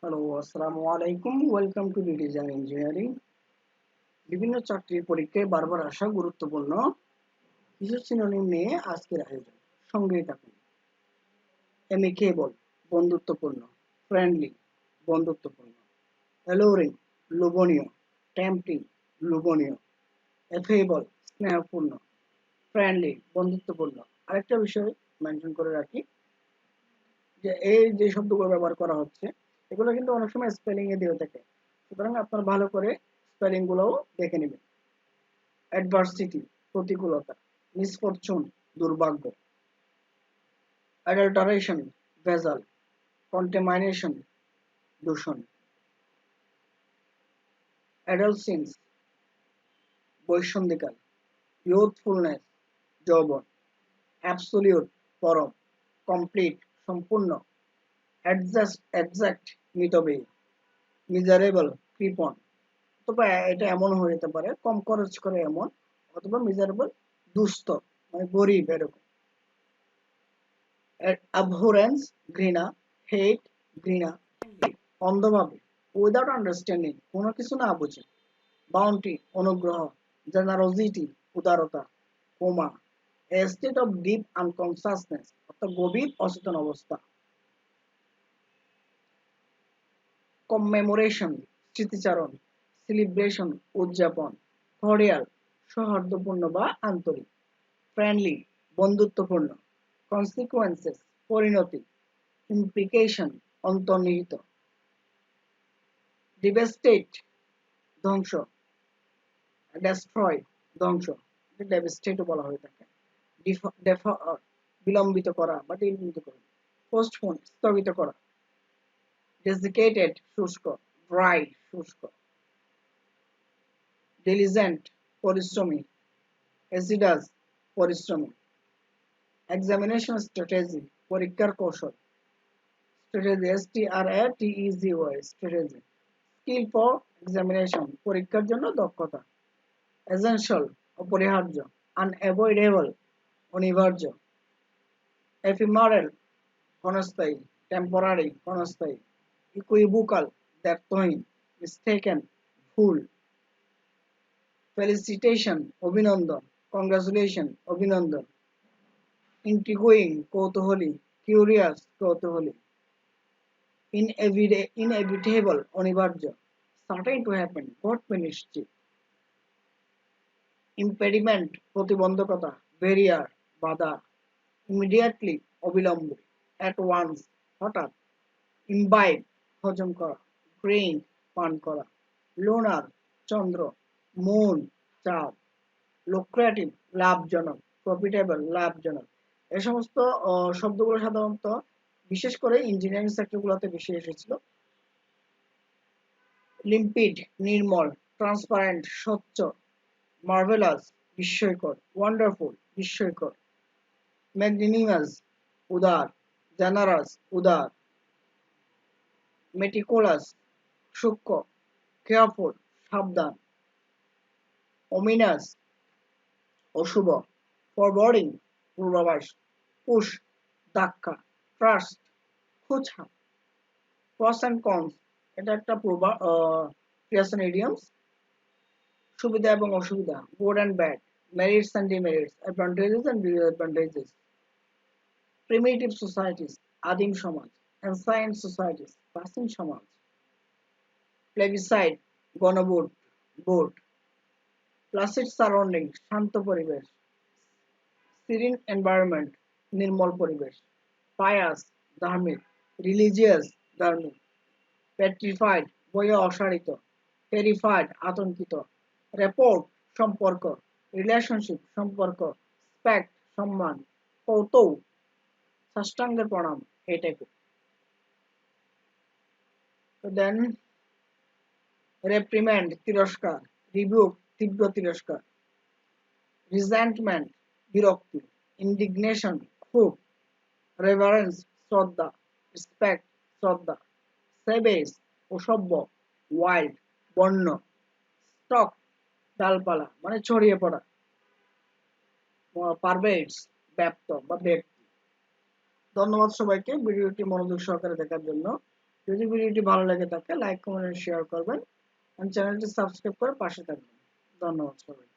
Hello, আসসালামু আলাইকুম। Welcome to redesign engineering. বিভিন্ন চাকরির পরীক্ষায় বারবার আসা গুরুত্বপূর্ণ কিছু সিনোনিম নিয়ে আজকের আয়োজন। সঙ্গেই থাকুন। অ্যামিকেবল বন্ধুত্বপূর্ণ, ফ্রেন্ডলি বন্ধুত্বপূর্ণ, অ্যালোরিং লোভনীয়, টেম্পটিং লোভনীয়, অ্যাফেবল স্নেহপূর্ণ, ফ্রেন্ডলি বন্ধুত্বপূর্ণ। আরেকটা বিষয় মেনশন করে রাখি যে এই যে শব্দগুলো ব্যবহার করা হচ্ছে এগুলো কিন্তু অনেক সময় স্পেলিং এ দিয়ে থাকে, সুতরাং আপনার ভালো করে স্পেলিং গুলোও দেখে নেবেন। অ্যাডভার্সিটি প্রতিকূলতা, মিসফরচুন দুর্ভাগ্য, অ্যাডাল্টারেশন ভেজাল, কন্টামিনেশন দূষণ, অ্যাডালসেন্স বৈসন্ধিকাল, ইয়ুথফুলনেস যৌবন, অ্যাবসোলিউট পরম, কমপ্লিট সম্পূর্ণ, এক্সাক্ট মিতব্যয়ী, মিজারেবল কৃপণ। অথবা এটা এমন হয়ে যেতে পারে কম খরচ করে এমন, অথবা মিজারেবল দুস্থ মানে গরিব এরকম। অ্যাবহরেন্স ঘৃণা, হেট ঘৃণা, অন্ধভাবে উইদাউট আন্ডারস্ট্যান্ডিং কোনো কিছু না বুঝে, বাউন্টি অনুগ্রহ, জেনারোসিটি উদারতা, coma a state of deep unconsciousness অর্থাৎ গভীর অচেতন অবস্থা, কমমেমোরেশন স্মৃতিচারণ, সেলিব্রেশন উদযাপন, কর্ডিয়াল সৌহার্দ্যপূর্ণ বা আন্তরিক, ফ্রেন্ডলি বন্ধুত্বপূর্ণ, কনসিকুয়েন্সেস পরিণতি, ইমপ্লিকেশন অন্তর্নিহিত, ডিভাস্টেট ধ্বংস, ডেস্ট্রয় ধ্বংস, ডেভাস্টেটও বলা হয়ে থাকে, বিলম্বিত করা বা বিলম্বিত করা, পোস্টপোন স্থগিত করা, ডেসিকেটেড শুষ্ক, ড্রাই শুষ্ক, ডিলিজেন্ট পরিশ্রমী, অ্যাসিডাস পরিশ্রমী, এক্সামিনেশন স্ট্র্যাটেজি পরীক্ষার কৌশল, strategy STRATEGY strategy, skill for examination পরীক্ষার জন্য দক্ষতা, এসেনশিয়াল অপরিহার্য, আনএভয়েডেবল অনিবার্য, এফিমারেল ক্ষণস্থায়ী, টেম্পোরারি ক্ষণস্থায়ী, ইকুইভোকাল দ্ব্যর্থহীন, মিস্টেকেন ভুল, ফেলিসিটেশন অভিনন্দন, কংগ্রাচুলেশন অভিনন্দন, ইন্ট্রিগুইং কৌতূহলী, কিউরিয়াস কৌতূহলী, ইনএভিটেবল অনিবার্য, সার্টেন টু হ্যাপেন ঘটবে নিশ্চিত, ইম্পেডিমেন্ট প্রতিবন্ধকতা, ব্যারিয়ার বাধা, ইমিডিয়েটলি অবিলম্বে, অ্যাট ওয়ান্স হঠাৎ, ইমবাইব হজম করা, ড্রিঙ্ক পান করা, লুনার চন্দ্র, মুন চাঁদ, লুক্রেটিভ লাভজনক, প্রফিটেবল লাভজনক। এই সমস্ত শব্দগুলো সাধারণত বিশেষ করে ইঞ্জিনিয়ারিং সেক্টরগুলোতে বেশি এসেছিল। লিম্পিড নির্মল, ট্রান্সপারেন্ট স্বচ্ছ, মার্ভেলাস বিস্ময়কর, ওয়ান্ডারফুল বিস্ময়কর, ম্যাগনিনিমাস উদার, জেনারাস উদার, মেটিকুলাস সূক্ষ্ম, কেয়ারফুল সাবধান, ওমিনাস অশুভ, ফরওয়ার্ডিং পূর্বাভাস, পুশ ধাক্কা, ট্রাস্ট খোঁচা, প্রস অ্যান্ড কনস এটা একটা ক্রিয়াশন ইডিয়মস, সুবিধা এবং অসুবিধা, good and bad, merits and demerits, advantages and disadvantages, primitive societies আদিম সমাজ, অ্যানসায়েন্ট সোসাইটিস প্রাচীন সমাজ, প্লেবিসাইড গণভোট ভোট, প্লাসিড সারাউন্ডিং শান্ত পরিবেশ, সিরিন এনভায়রনমেন্ট নির্মল পরিবেশ, পায়াস ধার্মিক, রিলিজিয়াস ধার্মিক, পেট্রিফাইড ভয়ে অসারিত, টেরিফাইড আতঙ্কিত, রেপোর্ট সম্পর্ক, রিলেশনশিপ সম্পর্ক, স্পেক্ট সম্মান, কৌতুক সাষ্টাঙ্গের প্রণাম এই টাইপের। দেন রেপ্রিম্যান্ড তিরস্কার, রিবিউক তীব্র তিরস্কার, রিজেন্টমেন্ট বিরক্তি, ইন্ডিগনেশন ক্ষোভ, রেভারেন্স শ্রদ্ধা, রেসপেক্ট শ্রদ্ধা, সেভেজ অসভ্য, ওয়াইল্ড বন্য, স্টক ডালপালা মানে ছড়িয়ে পড়া, পারভেটস ব্যাপ্ত বা ব্যক্তি। ধন্যবাদ সবাইকে ভিডিওটি মনোযোগ সহকারে দেখার জন্য। যদি ভিডিওটি ভালো লাগে থাকে লাইক কমেন্ট শেয়ার করবেন এবং চ্যানেলটি সাবস্ক্রাইব করে পাশে থাকবেন। ধন্যবাদ সবাইকে।